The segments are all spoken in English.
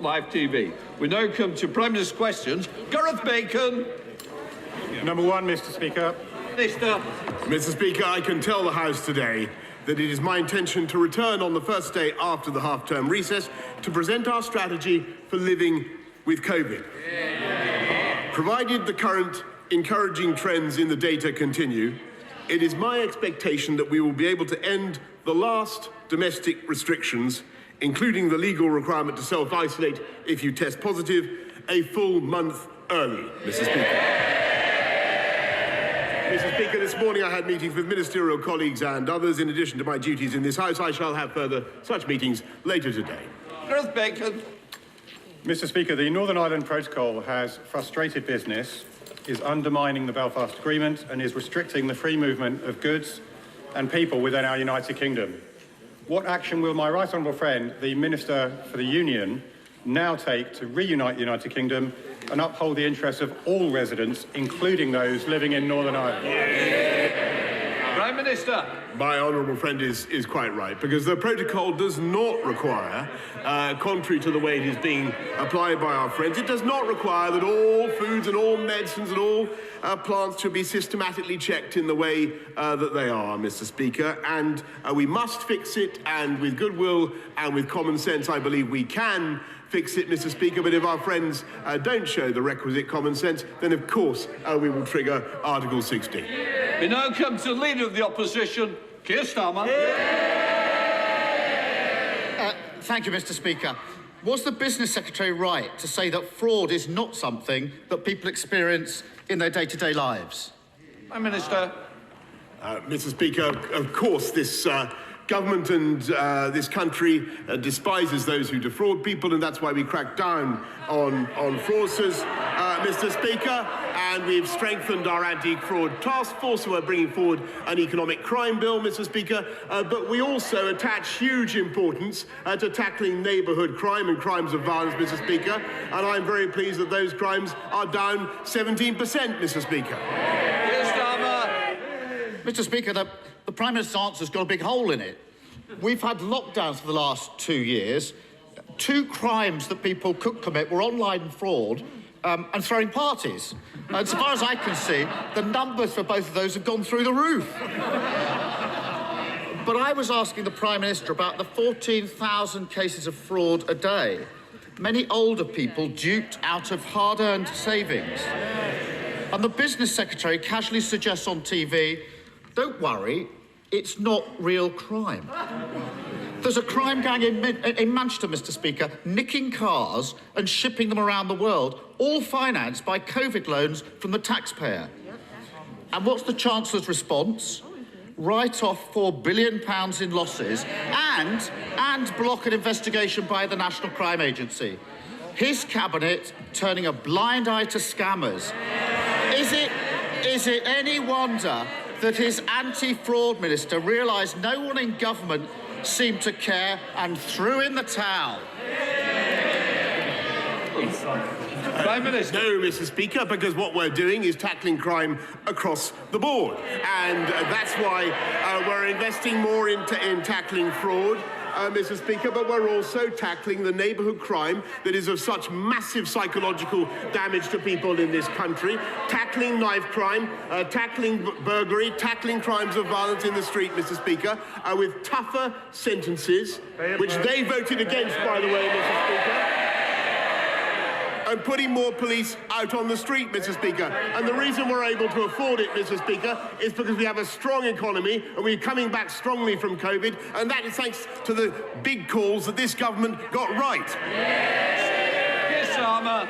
live TV. We now come to Prime Minister's questions. Gareth Bacon. Number one, Mr. Speaker. Minister. Mr. Speaker, I can tell the House today that it is my intention to return on the first day after the half-term recess to present our strategy for living with COVID. Provided the current encouraging trends in the data continue, it is my expectation that we will be able to end the last domestic restrictions, including the legal requirement to self-isolate if you test positive, a full month early, Mr. Speaker. Mr. Speaker, this morning I had meetings with ministerial colleagues and others. In addition to my duties in this House, I shall have further such meetings later today. Gareth Bacon. Mr. Speaker, the Northern Ireland Protocol has frustrated business, is undermining the Belfast Agreement and is restricting the free movement of goods and people within our United Kingdom. What action will my right honourable friend, the Minister for the Union, now take to reunite the United Kingdom and uphold the interests of all residents, including those living in Northern Ireland? Prime Minister. My honourable friend is quite right, because the protocol does not require, contrary to the way it is being applied by our friends, it does not require that all foods and all medicines and all plants should be systematically checked in the way that they are, Mr. Speaker. And we must fix it, and with goodwill and with common sense, I believe we can fix it, Mr. Speaker. But if our friends don't show the requisite common sense, then of course we will trigger Article 60. We now come to the Leader of the Opposition, Keir Starmer. Thank you, Mr. Speaker. Was the Business Secretary right to say that fraud is not something that people experience in their day-to-day lives? Prime Minister. Mr. Speaker, of course this government and this country despises those who defraud people, and that's why we crack down on fraudsters, Mr. Speaker. And we've strengthened our anti-fraud task force, who are bringing forward an economic crime bill, Mr. Speaker. But we also attach huge importance to tackling neighbourhood crime and crimes of violence, Mr. Speaker. And I'm very pleased that those crimes are down 17%, Mr. Speaker. Keir Starmer. Mr. Speaker, the Prime Minister's answer's got a big hole in it. We've had lockdowns for the last 2 years. 2 crimes that people could commit were online fraud and throwing parties. As far as I can see, the numbers for both of those have gone through the roof. But I was asking the Prime Minister about the 14,000 cases of fraud a day. Many older people duped out of hard-earned savings. And the Business Secretary casually suggests on TV, don't worry, it's not real crime. There's a crime gang in Manchester, Mr. Speaker, nicking cars and shipping them around the world, all financed by COVID loans from the taxpayer. And what's the Chancellor's response? Write off £4 billion in losses and block an investigation by the National Crime Agency. His cabinet turning a blind eye to scammers. Is it any wonder that his anti-fraud minister realised no one in government seemed to care and threw in the towel? Prime Minister. No, Mr. Speaker, because what we're doing is tackling crime across the board. And that's why we're investing more in tackling fraud, Mr. Speaker, but we're also tackling the neighbourhood crime that is of such massive psychological damage to people in this country, tackling knife crime, tackling burglary, tackling crimes of violence in the street, Mr. Speaker, with tougher sentences, which they voted against, by the way, Mr. Speaker, and putting more police out on the street, Mr. Speaker. And the reason we're able to afford it, Mr. Speaker, is because we have a strong economy and we're coming back strongly from COVID, and that is thanks to the big calls that this government got right. Keir Starmer.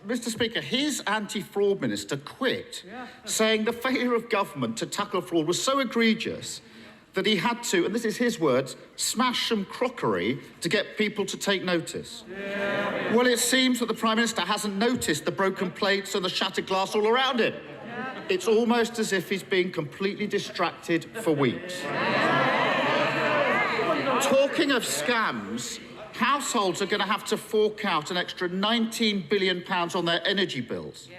Mr. Speaker, his anti-fraud minister quit, saying the failure of government to tackle fraud was so egregious that he had to, and this is his words, smash some crockery to get people to take notice. Well, it seems that the Prime Minister hasn't noticed the broken plates and the shattered glass all around him. It's almost as if he's been completely distracted for weeks. Talking of scams, households are going to have to fork out an extra £19 billion on their energy bills.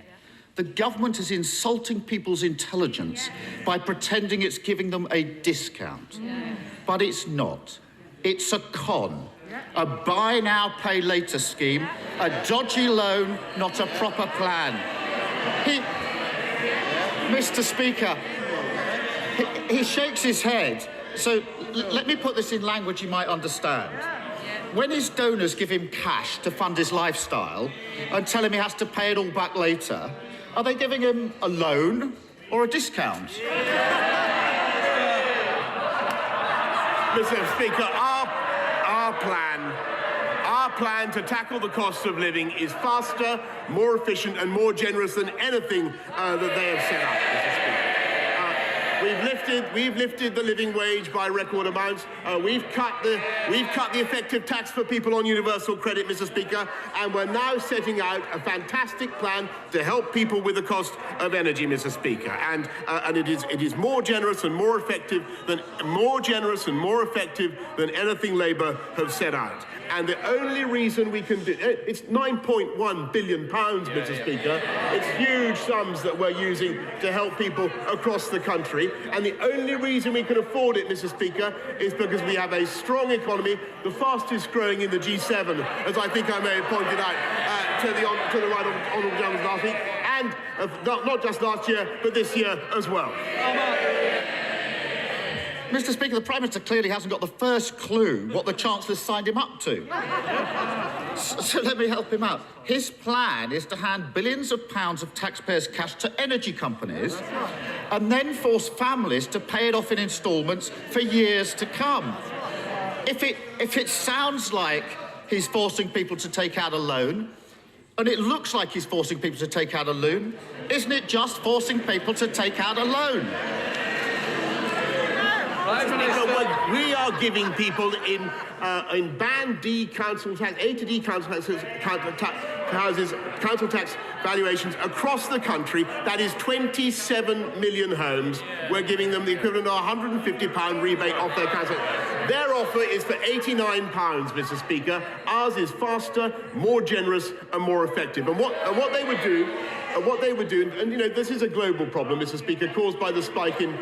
The government is insulting people's intelligence by pretending it's giving them a discount. But it's not. It's a con. A buy now, pay later scheme, a dodgy loan, not a proper plan. Mr. Speaker, he shakes his head. So let me put this in language you might understand. When his donors give him cash to fund his lifestyle and tell him he has to pay it all back later, are they giving him a loan or a discount? Mr. Speaker, our plan to tackle the cost of living is faster, more efficient and more generous than anything that they have set up, Mr. Speaker. We've lifted the living wage by record amounts. We've cut the effective tax for people on universal credit, Mr. Speaker, and we're now setting out a fantastic plan to help people with the cost of energy, Mr. Speaker. And it is more generous and more effective than anything Labour have set out. And the only reason we can do it's £9.1 billion, Mr. Speaker. It's huge sums that we're using to help people across the country. And the only reason we can afford it, Mr. Speaker, is because we have a strong economy, the fastest growing in the G7, as I think I may have pointed out to the right honourable gentleman last week, and not just last year, but this year as well. Mr. Speaker, the Prime Minister clearly hasn't got the first clue what the Chancellor's signed him up to. So let me help him out. His plan is to hand billions of pounds of taxpayers' cash to energy companies and then force families to pay it off in instalments for years to come. If it sounds like he's forcing people to take out a loan, and it looks like he's forcing people to take out a loan, isn't it just forcing people to take out a loan? We are giving people in Band D council tax, A to D council tax valuations across the country. That is 27 million homes. We're giving them the equivalent of a £150 rebate off their council. Their offer is for £89, Mr. Speaker. Ours is faster, more generous, and more effective. And what they would do. And you know, this is a global problem, Mr. Speaker, caused by the spike in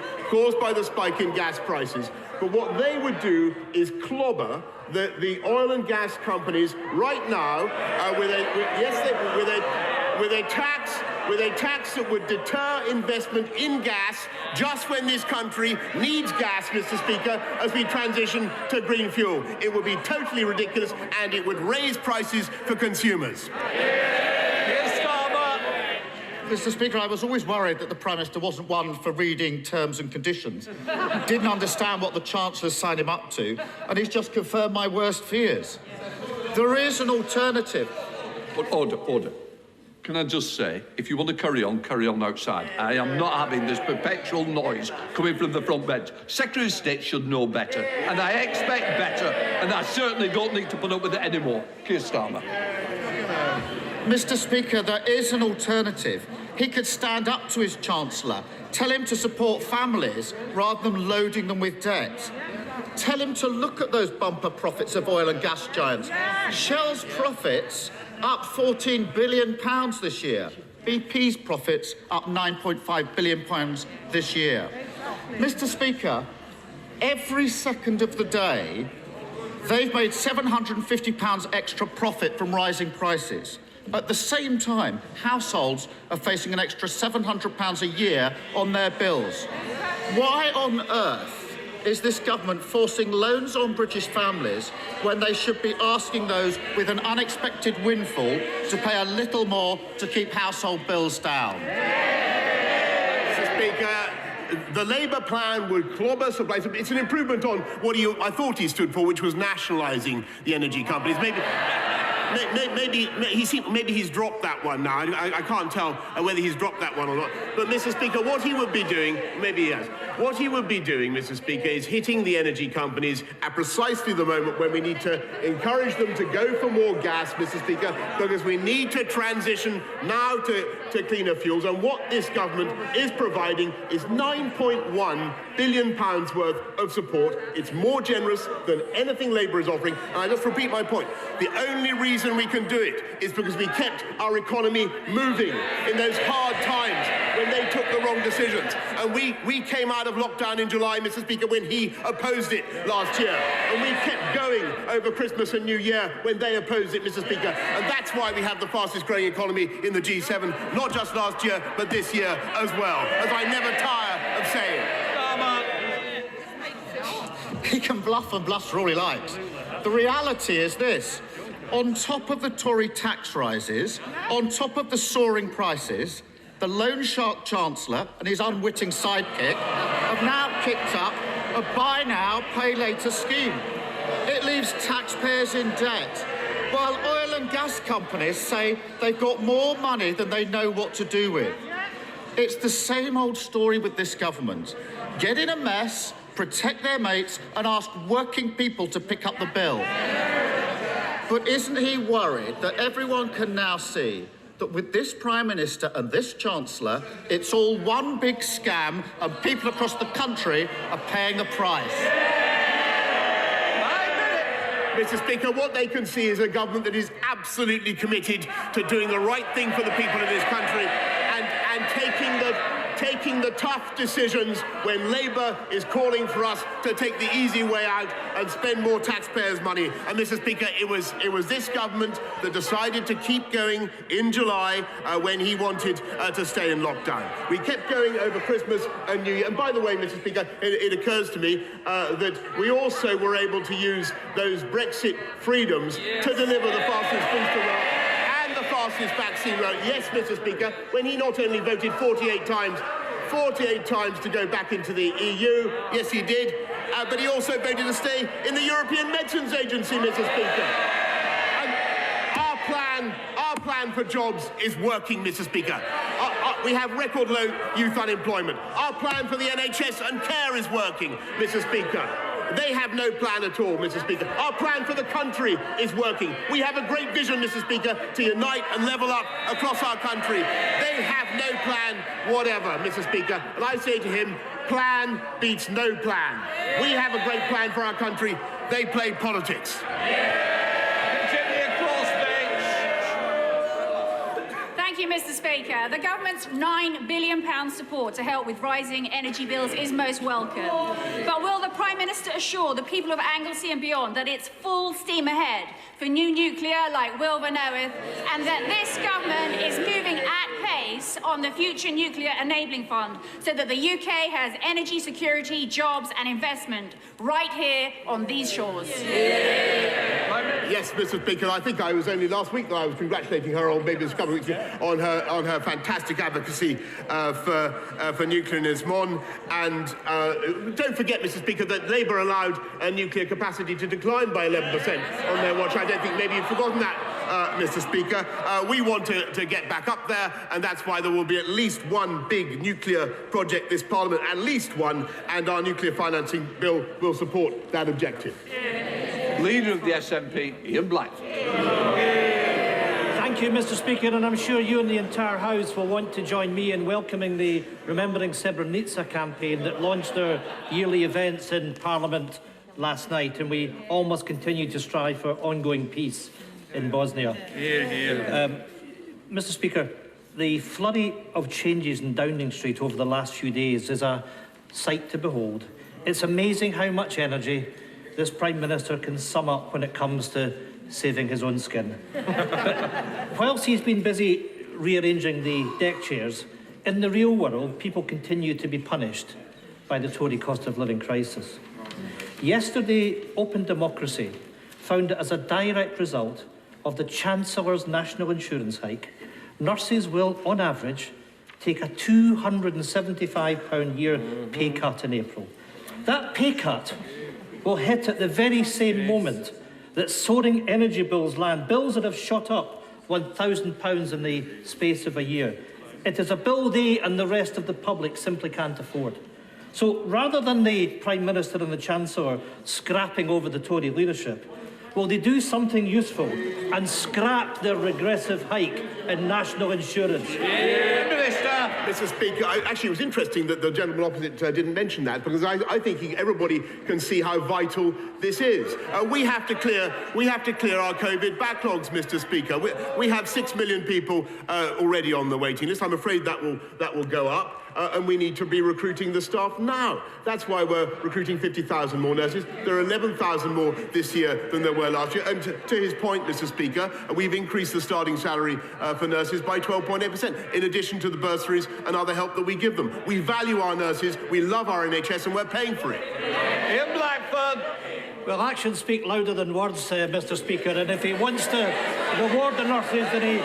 gas prices. But what they would do is clobber the oil and gas companies right now with a tax that would deter investment in gas just when this country needs gas, Mr. Speaker, as we transition to green fuel. It would be totally ridiculous, and it would raise prices for consumers. Mr. Speaker, I was always worried that the Prime Minister wasn't one for reading terms and conditions, didn't understand what the Chancellor signed him up to, and he's just confirmed my worst fears. There is an alternative. But order. Can I just say, if you want to carry on outside. I am not having this perpetual noise coming from the front bench. Secretary of State should know better, and I expect better, and I certainly don't need to put up with it anymore. Keir Starmer. Mr. Speaker, there is an alternative. He could stand up to his Chancellor, tell him to support families rather than loading them with debt. Tell him to look at those bumper profits of oil and gas giants. Shell's profits up £14 billion this year. BP's profits up £9.5 billion this year. Mr. Speaker, every second of the day, they've made £750 extra profit from rising prices. At the same time, households are facing an extra £700 a year on their bills. Why on earth is this government forcing loans on British families when they should be asking those with an unexpected windfall to pay a little more to keep household bills down? Mr. Speaker, the Labour plan would clobber supplies. It's an improvement on what I thought he stood for, which was nationalising the energy companies. Maybe he's dropped that one now. I can't tell whether he's dropped that one or not. But, Mr. Speaker, what he would be doing, maybe he has. What he would be doing, Mr. Speaker, is hitting the energy companies at precisely the moment when we need to encourage them to go for more gas, Mr. Speaker, because we need to transition now to cleaner fuels. And what this government is providing is £9.1 billion worth of support. It's more generous than anything Labour is offering. And I just repeat my point. The only reason we can do it is because we kept our economy moving in those hard times. when they took the wrong decisions. And we came out of lockdown in July, Mr. Speaker, when he opposed it last year. And we kept going over Christmas and New Year when they opposed it, Mr. Speaker. And that's why we have the fastest growing economy in the G7, not just last year, but this year as well, as I never tire of saying. He can bluff and bluster all he likes. The reality is this. On top of the Tory tax rises, on top of the soaring prices, the loan shark Chancellor and his unwitting sidekick have now kicked up a buy now, pay later scheme. It leaves taxpayers in debt, while oil and gas companies say they've got more money than they know what to do with. It's the same old story with this government. Get in a mess, protect their mates, and ask working people to pick up the bill. But isn't he worried that everyone can now see that with this Prime Minister and this Chancellor, it's all one big scam and people across the country are paying the price? Mr. Speaker, what they can see is a government that is absolutely committed to doing the right thing for the people of this country and taking the tough decisions when Labour is calling for us to take the easy way out and spend more taxpayers' money. And, Mr. Speaker, it was this government that decided to keep going in July when he wanted to stay in lockdown. We kept going over Christmas and New Year. And by the way, Mr. Speaker, it occurs to me that we also were able to use those Brexit freedoms to deliver the fastest booster round and the fastest vaccine round. Yes, Mr. Speaker, when he not only voted 48 times to go back into the EU, yes he did, but he also voted to stay in the European Medicines Agency, Mr. Speaker. And our plan for jobs is working, Mr. Speaker. We have record low youth unemployment. Our plan for the NHS and care is working, Mr. Speaker. They have no plan at all, Mr. Speaker. Our plan for the country is working. We have a great vision, Mr. Speaker, to unite and level up across our country. They have no plan whatever, Mr. Speaker. And I say to him, plan beats no plan. We have a great plan for our country. They play politics. Thank you, Mr. Speaker. The government's £9 billion support to help with rising energy bills is most welcome. But will the Prime Minister assure the people of Anglesey and beyond that it's full steam ahead for new nuclear like Wilbur knoweth, and that this government is moving at pace on the Future Nuclear Enabling Fund so that the UK has energy security, jobs and investment right here on these shores? Yes, Mr. Speaker, I think I was only last week that I was congratulating her on maybe a couple of weeks on her fantastic advocacy for nuclear in Ismon. And don't forget, Mr. Speaker, that Labour allowed nuclear capacity to decline by 11% on their watch. I don't think maybe you've forgotten that, Mr. Speaker. We want to get back up there, and that's why there will be at least one big nuclear project this Parliament, at least one, and our nuclear financing bill will support that objective. Leader of the SNP, Ian Black. Thank you, Mr. Speaker, and I'm sure you and the entire House will want to join me in welcoming the Remembering Srebrenica campaign that launched their yearly events in Parliament last night, and we all must continue to strive for ongoing peace in Bosnia. Mr. Speaker, the flurry of changes in Downing Street over the last few days is a sight to behold. It's amazing how much energy this Prime Minister can sum up when it comes to saving his own skin. But whilst he's been busy rearranging the deck chairs, in the real world, people continue to be punished by the Tory cost of living crisis. Yesterday, Open Democracy found that as a direct result of the Chancellor's national insurance hike, nurses will, on average, take a £275 year pay cut in April. That pay cut will hit at the very same moment that soaring energy bills land, bills that have shot up £1,000 in the space of a year. It is a bill they and the rest of the public simply can't afford. So rather than the Prime Minister and the Chancellor scrapping over the Tory leadership, Will they do something useful and scrap their regressive hike in national insurance? Mr. Speaker, actually, it was interesting that the gentleman opposite didn't mention that, because I think everybody can see how vital this is. We have to clear our COVID backlogs, Mr. Speaker. We have 6 million people already on the waiting list. I'm afraid that will go up. And we need to be recruiting the staff now. That's why we're recruiting 50,000 more nurses. There are 11,000 more this year than there were last year. And to his point, Mr. Speaker, we've increased the starting salary for nurses by 12.8%, in addition to the bursaries and other help that we give them. We value our nurses, we love our NHS, and we're paying for it. In Blackburn. Well, actions speak louder than words, Mr. Speaker, and if he wants to reward the nurses, then he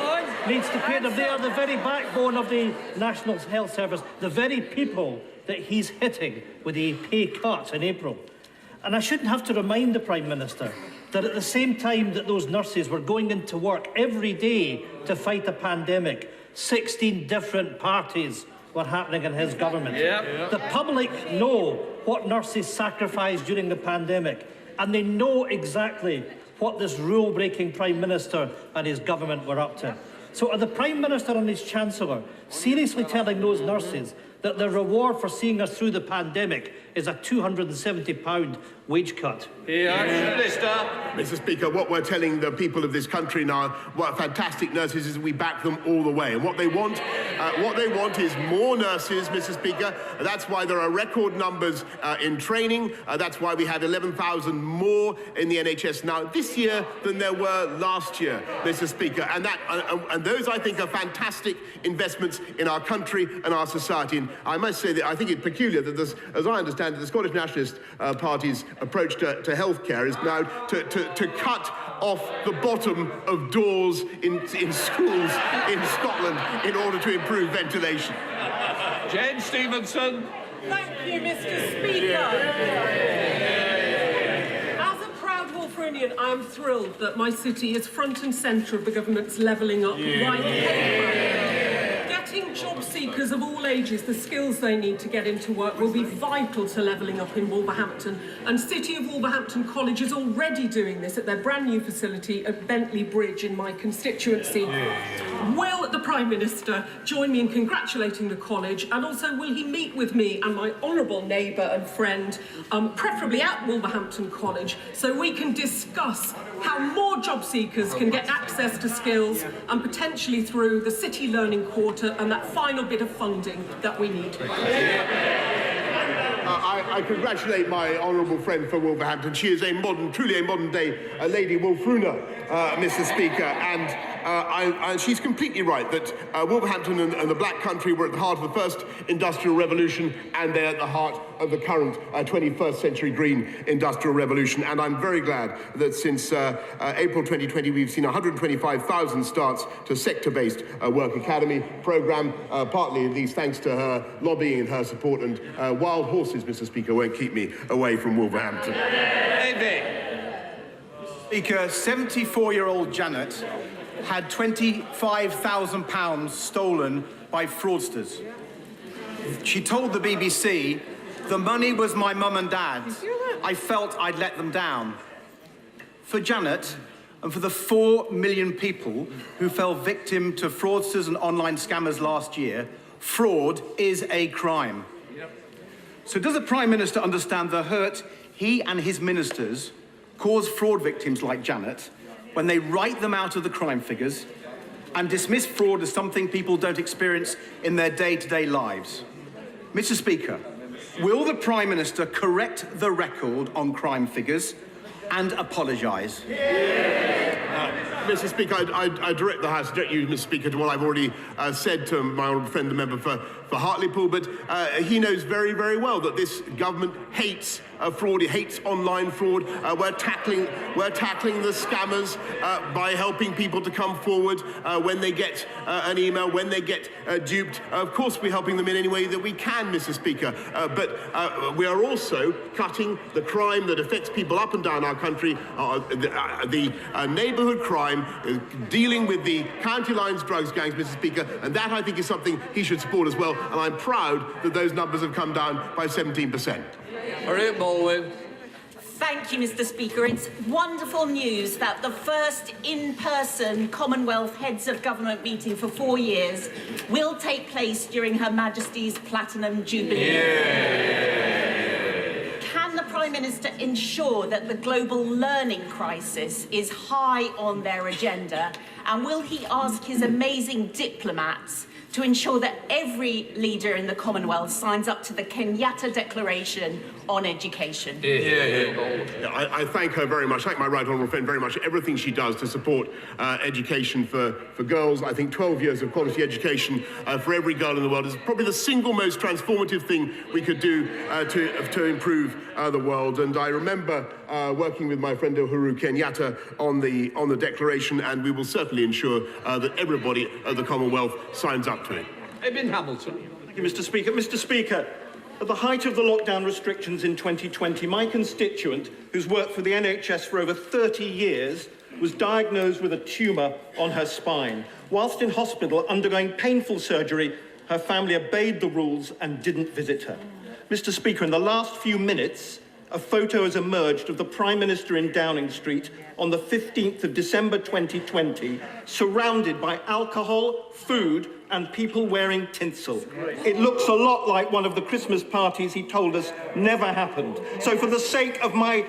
needs to pay them. They are the very backbone of the National Health Service, the very people that he's hitting with the pay cuts in April. And I shouldn't have to remind the Prime Minister that at the same time that those nurses were going into work every day to fight a pandemic, 16 different parties were happening in his government. The public know what nurses sacrificed during the pandemic, and they know exactly what this rule-breaking Prime Minister and his government were up to. So are the Prime Minister and his Chancellor seriously telling those nurses that the reward for seeing us through the pandemic is a £270 wage cut? Mr. Speaker, what we're telling the people of this country now, what fantastic nurses, is we back them all the way. And what they want is more nurses, Mr. Speaker. That's why there are record numbers in training. That's why we have 11,000 more in the NHS now this year than there were last year, Mr. Speaker. And those, I think, are fantastic investments in our country and our society. And I must say that I think it's peculiar that this, as I understand it, the Scottish Nationalist Party's approach to healthcare is now to cut off the bottom of doors in schools in Scotland in order to improve ventilation. Jane Stevenson. Thank you, Mr. Speaker. As a proud Wolverinian, I am thrilled that my city is front and centre of the government's levelling up right programme. Getting job seekers of all ages the skills they need to get into work will be vital to levelling up in Wolverhampton, and City of Wolverhampton College is already doing this at their brand new facility at Bentley Bridge in my constituency. Will the Prime Minister join me in congratulating the college, and also will he meet with me and my honourable neighbour and friend, preferably at Wolverhampton College, so we can discuss how more job seekers can get access to skills, and potentially through the City Learning Quarter and that final bit of funding that we need. I congratulate my honourable friend for Wolverhampton. She is truly a modern-day Lady Wolfruna, Mr. Speaker, and she's completely right that Wolverhampton and the Black Country were at the heart of the first industrial revolution, and they're at the heart of the current 21st century green industrial revolution. And I'm very glad that since April 2020, we've seen 125,000 starts to sector-based work academy programme, partly at least thanks to her lobbying and her support. And wild horses, Mr. Speaker, won't keep me away from Wolverhampton. Speaker, 74-year-old Janet had £25,000 stolen by fraudsters. She told the BBC, "The money was my mum and dad's. I felt I'd let them down." For Janet, and for the 4 million people who fell victim to fraudsters and online scammers last year, fraud is a crime. So does the Prime Minister understand the hurt he and his ministers cause fraud victims like Janet when they write them out of the crime figures and dismiss fraud as something people don't experience in their day-to-day lives? Mr. Speaker, will the Prime Minister correct the record on crime figures and apologise? Mr. Speaker, I direct the House, direct you, Mr. Speaker, to what I've already said to my honourable friend, the member for Hartlepool, but he knows very, very well that this government hates fraud. It hates online fraud. We're tackling the scammers by helping people to come forward when they get an email, when they get duped. Of course, we're helping them in any way that we can, Mr. Speaker, but we are also cutting the crime that affects people up and down our country, the neighbourhood crime, dealing with the county lines drugs gangs, Mr. Speaker, and that, I think, is something he should support as well, and I'm proud that those numbers have come down by 17%. All right, Baldwin. Thank you, Mr. Speaker. It's wonderful news that the first in-person Commonwealth Heads of Government meeting for 4 years will take place during Her Majesty's Platinum Jubilee. Can the Prime Minister ensure that the global learning crisis is high on their agenda? And will he ask his amazing diplomats to ensure that every leader in the Commonwealth signs up to the Kenyatta Declaration on Education? I thank her very much, thank my right honourable friend very much, everything she does to support education for girls. I think 12 years of quality education for every girl in the world is probably the single most transformative thing we could do to improve the world. And I remember working with my friend Uhuru Kenyatta on the declaration, and we will certainly ensure that everybody at the Commonwealth signs up to it. Eben Hamilton. Thank you, Mr. Speaker. Mr. Speaker, at the height of the lockdown restrictions in 2020, my constituent, who's worked for the NHS for over 30 years, was diagnosed with a tumour on her spine. Whilst in hospital undergoing painful surgery, her family obeyed the rules and didn't visit her. Mr. Speaker, in the last few minutes, a photo has emerged of the Prime Minister in Downing Street on the 15th of December 2020, surrounded by alcohol, food, and people wearing tinsel. It looks a lot like one of the Christmas parties he told us never happened. So for the sake of my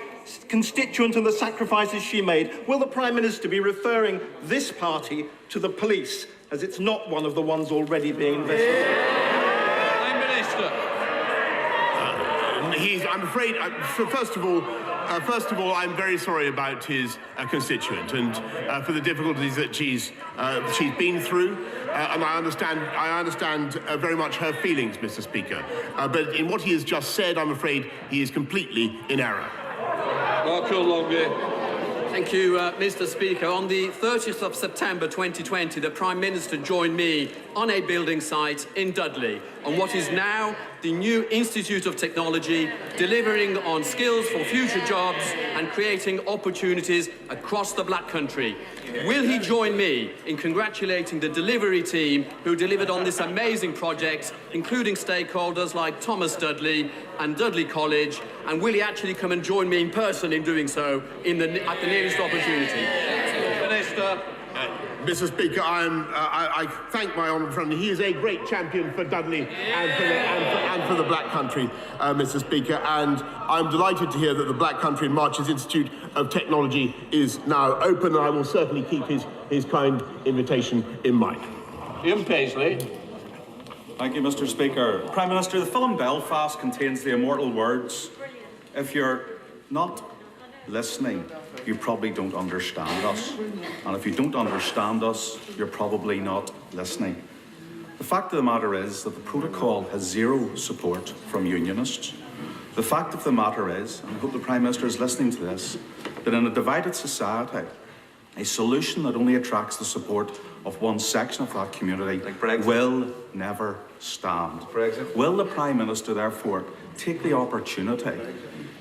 constituent and the sacrifices she made, will the Prime Minister be referring this party to the police, as it's not one of the ones already being investigated? Prime Minister. I'm afraid, first of all, I'm very sorry about his constituent and for the difficulties that she's been through, and I understand very much her feelings, Mr. Speaker. But in what he has just said, I'm afraid he is completely in error. Marco Longi. Thank you, Mr. Speaker. On the 30th of September 2020, the Prime Minister joined me on a building site in Dudley on what is now the new Institute of Technology, delivering on skills for future jobs and creating opportunities across the Black Country. Will he join me in congratulating the delivery team who delivered on this amazing project, including stakeholders like Thomas Dudley and Dudley College, and will he actually come and join me in person in doing so at the nearest opportunity? Minister. Mr. Speaker, I thank my honourable friend. He is a great champion for Dudley and for the Black Country, Mr. Speaker. And I'm delighted to hear that the Black Country and Marches Institute of Technology is now open, and I will certainly keep his kind invitation in mind. Ian Paisley. Thank you, Mr. Speaker. Prime Minister, the film Belfast contains the immortal words, "If you're not listening, you probably don't understand us. And if you don't understand us, you're probably not listening." The fact of the matter is that the protocol has zero support from unionists. The fact of the matter is, and I hope the Prime Minister is listening to this, that in a divided society, a solution that only attracts the support of one section of that community will never stand. Will the Prime Minister therefore take the opportunity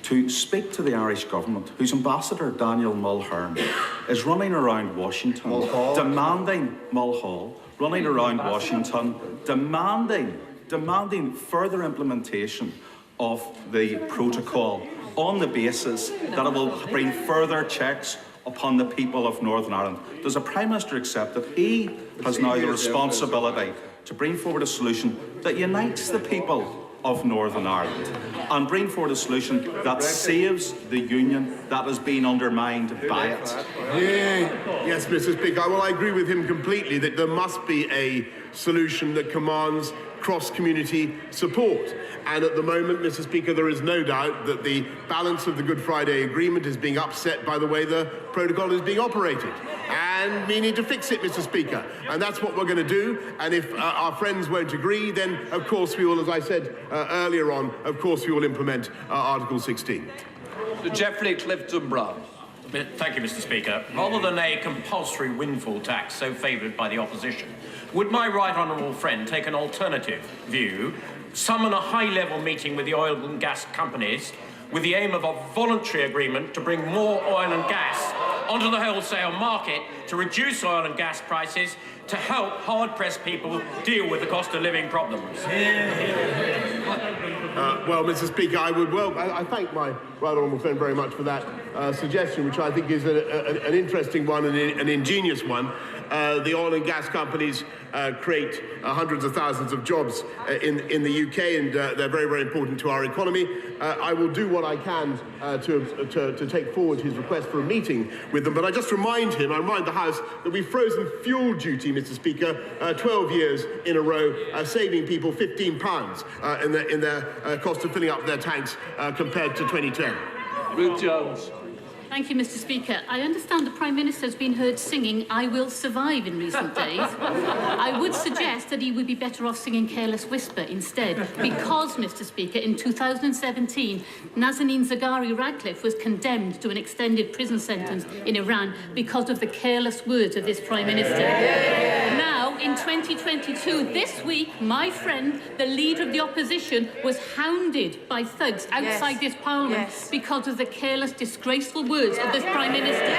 to speak to the Irish government, whose ambassador, Daniel Mulhern, is running around Washington, demanding further implementation of the protocol on the basis that it will bring further checks upon the people of Northern Ireland? Does the Prime Minister accept that he has now the responsibility to bring forward a solution that unites the people of Northern Ireland and bring forward a solution that saves the union that has been undermined by it? Yes, Mr. Speaker. Well, I agree with him completely that there must be a solution that commands cross-community support. And at the moment, Mr. Speaker, there is no doubt that the balance of the Good Friday Agreement is being upset by the way the protocol is being operated. And we need to fix it, Mr. Speaker. And that's what we're going to do. And if our friends won't agree, then, of course, we will, as I said earlier on, of course, we will implement Article 16. Geoffrey Clifton-Brown. Thank you, Mr. Speaker. Rather than a compulsory windfall tax so favoured by the opposition, would my right honourable friend take an alternative view, summon a high-level meeting with the oil and gas companies with the aim of a voluntary agreement to bring more oil and gas onto the wholesale market to reduce oil and gas prices to help hard-pressed people deal with the cost of living problems. Well, Mr. Speaker, I thank my right honourable friend very much for that suggestion, which I think is an interesting one and an ingenious one. The oil and gas companies create hundreds of thousands of jobs in the UK, and they're very, very important to our economy. I will do what I can to take forward his request for a meeting with them, but I just remind the House that we've frozen fuel duty, Mr. Speaker, 12 years in a row, saving people £15 in their cost of filling up their tanks compared to 2010. Ruth Jones. Thank you, Mr. Speaker. I understand the Prime Minister has been heard singing "I Will Survive" in recent days. I would suggest that he would be better off singing "Careless Whisper" instead, because, Mr. Speaker, in 2017, Nazanin Zaghari-Ratcliffe was condemned to an extended prison sentence in Iran because of the careless words of this Prime Minister. Now, in 2022, this week, my friend, the Leader of the Opposition, was hounded by thugs outside this Parliament because of the careless, disgraceful words of this Prime Minister.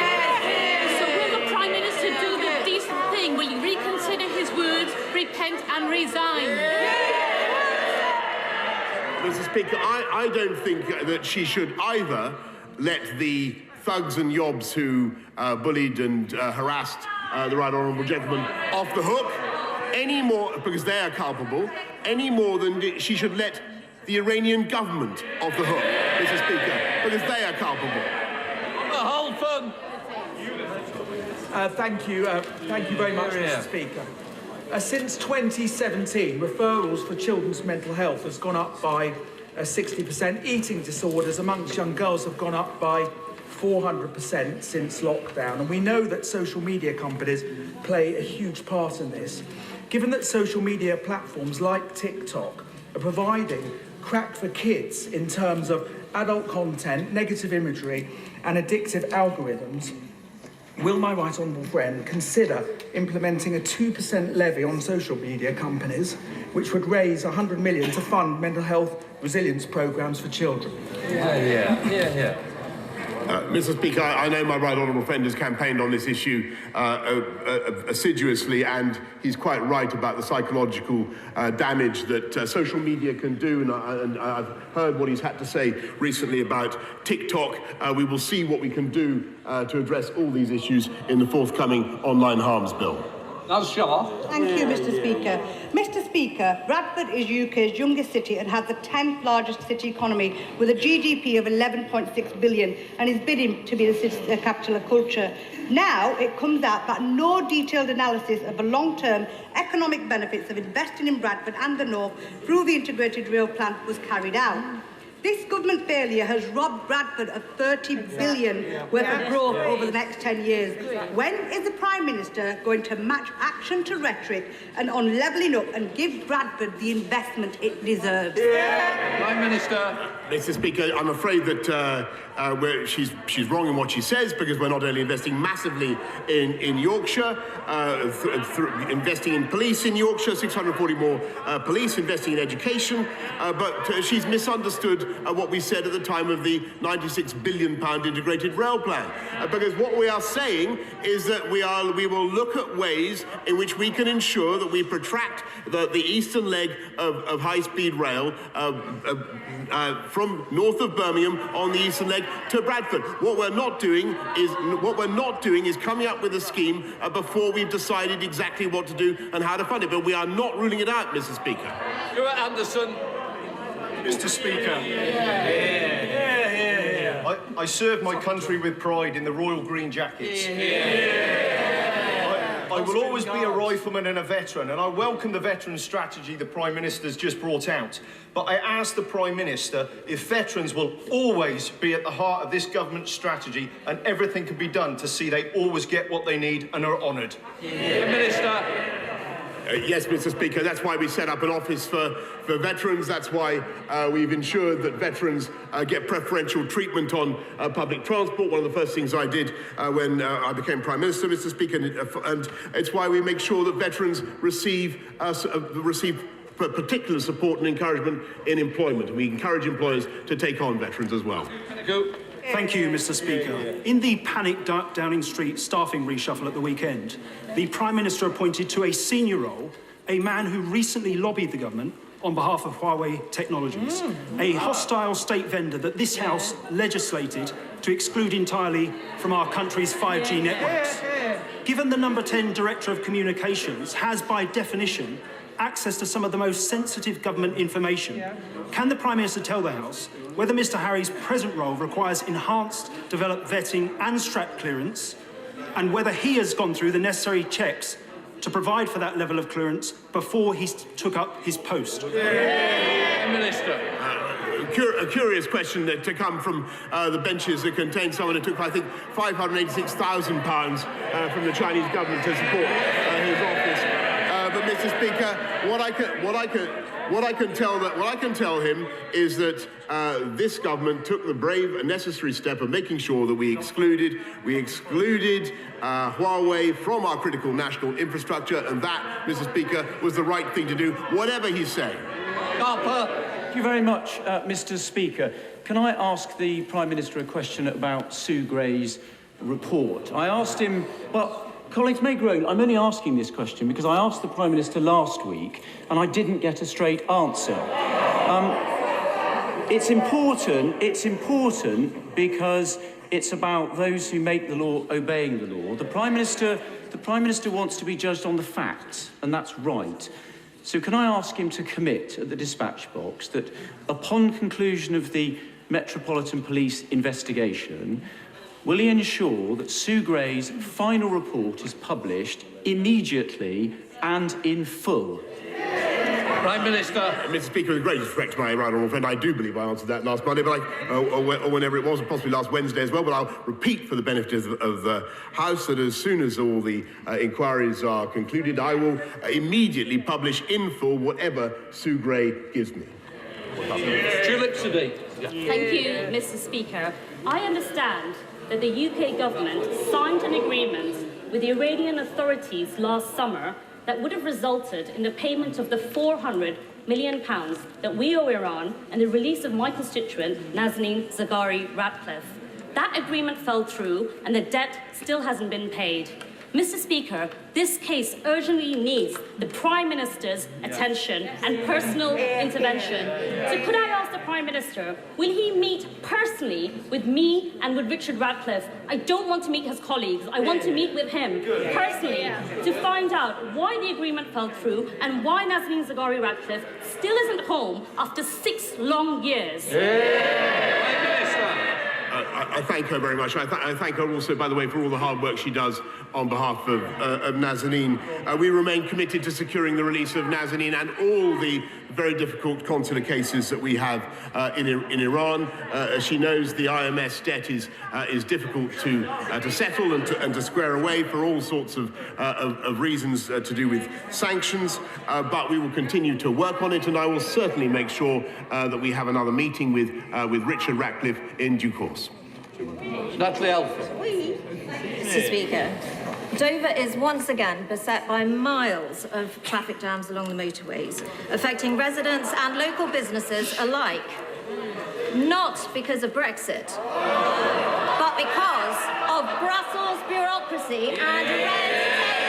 So will the Prime Minister do the decent thing? Will he reconsider his words, repent and resign? Mr. Speaker, I don't think that she should either let the thugs and yobs who bullied and harassed the right honourable gentleman off the hook any more, because they are culpable, any more than she should let the Iranian government off the hook, Mr. Speaker, because they are culpable. Thank you very much, Mr. Speaker. Since 2017, referrals for children's mental health has gone up by 60%. Eating disorders amongst young girls have gone up by 400% since lockdown. And we know that social media companies play a huge part in this. Given that social media platforms like TikTok are providing crack for kids in terms of adult content, negative imagery and addictive algorithms, will my right honourable friend consider implementing a 2% levy on social media companies, which would raise £100 million to fund mental health resilience programmes for children? Mr. Speaker, I know my right honourable friend has campaigned on this issue assiduously, and he's quite right about the psychological damage that social media can do, and I've heard what he's had to say recently about TikTok. We will see what we can do to address all these issues in the forthcoming online harms bill. Thank you, Mr. Speaker. Mr. Speaker, Bradford is UK's youngest city and has the 10th largest city economy with a GDP of 11.6 billion and is bidding to be the capital of culture. Now it comes out that no detailed analysis of the long-term economic benefits of investing in Bradford and the North through the integrated rail plan was carried out. This government failure has robbed Bradford of £30 billion worth of growth over the next 10 years. When is the Prime Minister going to match action to rhetoric and on levelling up and give Bradford the investment it deserves? Prime Minister. Mr. Speaker, I'm afraid that she's wrong in what she says, because we're not only investing massively in Yorkshire, investing in police in Yorkshire, 640 more police, investing in education, but she's misunderstood what we said at the time of the £96 billion integrated rail plan. Because what we are saying is that we will look at ways in which we can ensure that we protract the eastern leg of high-speed rail from north of Birmingham on the eastern leg to Bradford. What we're not doing is coming up with a scheme before we've decided exactly what to do and how to fund it. But we are not ruling it out, Mr. Speaker. Stuart Anderson. Mr. Speaker. I served my country with pride in the Royal Green Jackets. I will always be a rifleman and a veteran, and I welcome the veteran strategy the Prime Minister's just brought out. But I ask the Prime Minister if veterans will always be at the heart of this government strategy, and everything can be done to see they always get what they need and are honoured. Minister. Yes, Mr. Speaker, that's why we set up an office for veterans. That's why we've ensured that veterans get preferential treatment on public transport. One of the first things I did when I became Prime Minister, Mr. Speaker, and it's why we make sure that veterans receive particular support and encouragement in employment. We encourage employers to take on veterans as well. Thank you, Mr. Speaker. In the panic Downing Street staffing reshuffle at the weekend, the Prime Minister appointed to a senior role a man who recently lobbied the government on behalf of Huawei Technologies, a hostile state vendor that this House legislated to exclude entirely from our country's 5G networks. Given the number 10 Director of Communications has, by definition, access to some of the most sensitive government information, can the Prime Minister tell the House whether Mr. Harry's present role requires enhanced developed vetting and strap clearance, and whether he has gone through the necessary checks to provide for that level of clearance before he took up his post? Minister. A curious question to come from the benches that contain someone who took, I think, £586,000 from the Chinese government to support his office. But, Mr. Speaker, what I can tell him is that this government took the brave and necessary step of making sure that we excluded Huawei from our critical national infrastructure, and that, Mr. Speaker, was the right thing to do, whatever he's saying. Thank you very much, Mr. Speaker. Can I ask the Prime Minister a question about Sue Gray's report? I asked him, well, colleagues may groan, I'm only asking this question because I asked the Prime Minister last week and I didn't get a straight answer. It's important because it's about those who make the law obeying the law. The Prime Minister wants to be judged on the facts, and that's right. So can I ask him to commit at the dispatch box that upon conclusion of the Metropolitan Police investigation, will he ensure that Sue Gray's final report is published immediately and in full? Prime Minister. Mr. Speaker, with great respect to my right honourable friend, I do believe I answered that last Monday, but or whenever it was, possibly last Wednesday as well. But I'll repeat for the benefit of the House that as soon as all the inquiries are concluded, I will immediately publish in full whatever Sue Gray gives me. Tulip Siddiq. Thank you, Mr. Speaker. I understand that the UK government signed an agreement with the Iranian authorities last summer that would have resulted in the payment of the £400 million that we owe Iran and the release of my constituent, Nazanin Zaghari-Ratcliffe. That agreement fell through and the debt still hasn't been paid. Mr. Speaker, this case urgently needs the Prime Minister's attention and personal intervention. So could I ask the Prime Minister, will he meet personally with me and with Richard Ratcliffe? I don't want to meet his colleagues. I want to meet with him personally to find out why the agreement fell through and why Nazanin Zaghari-Ratcliffe still isn't home after 6 long years. I thank her very much. I thank her also, by the way, for all the hard work she does on behalf of Nazanin. We remain committed to securing the release of Nazanin and all the very difficult consular cases that we have in Iran. As she knows, the IMS debt is difficult to settle and to square away for all sorts of reasons to do with sanctions. But we will continue to work on it, and I will certainly make sure that we have another meeting with Richard Ratcliffe in due course. Natalie Alford. Mr. Speaker, Dover is once again beset by miles of traffic jams along the motorways, affecting residents and local businesses alike. Not because of Brexit, but because of Brussels bureaucracy and red tape.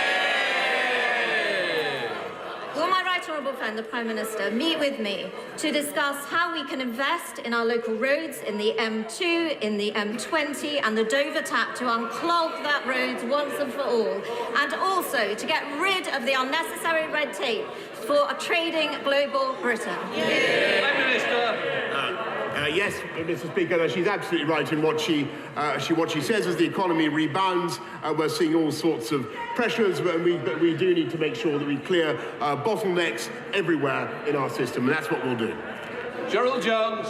Will my right honourable friend, the Prime Minister, meet with me to discuss how we can invest in our local roads, in the M2, in the M20 and the Dover Tap to unclog that road once and for all, and also to get rid of the unnecessary red tape for a trading global Britain? Prime Minister. Yes, Mr. Speaker, she's absolutely right in what she says. As the economy rebounds, we're seeing all sorts of pressures, but we do need to make sure that we clear bottlenecks everywhere in our system, and that's what we'll do. Gerald Jones.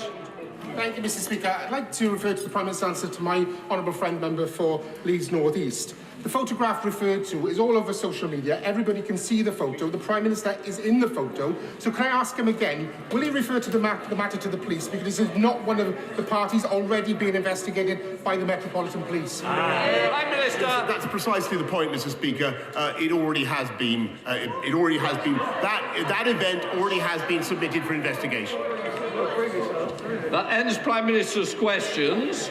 Thank you, Mr. Speaker. I'd like to refer to the Prime Minister's answer to my honourable friend member for Leeds North East. The photograph referred to is all over social media. Everybody can see the photo. The Prime Minister is in the photo. So can I ask him again, will he refer to the matter to the police? Because this is not one of the parties already being investigated by the Metropolitan Police. Prime Minister. That's precisely the point, Mr. Speaker. It already has been. That event already has been submitted for investigation. That ends Prime Minister's questions.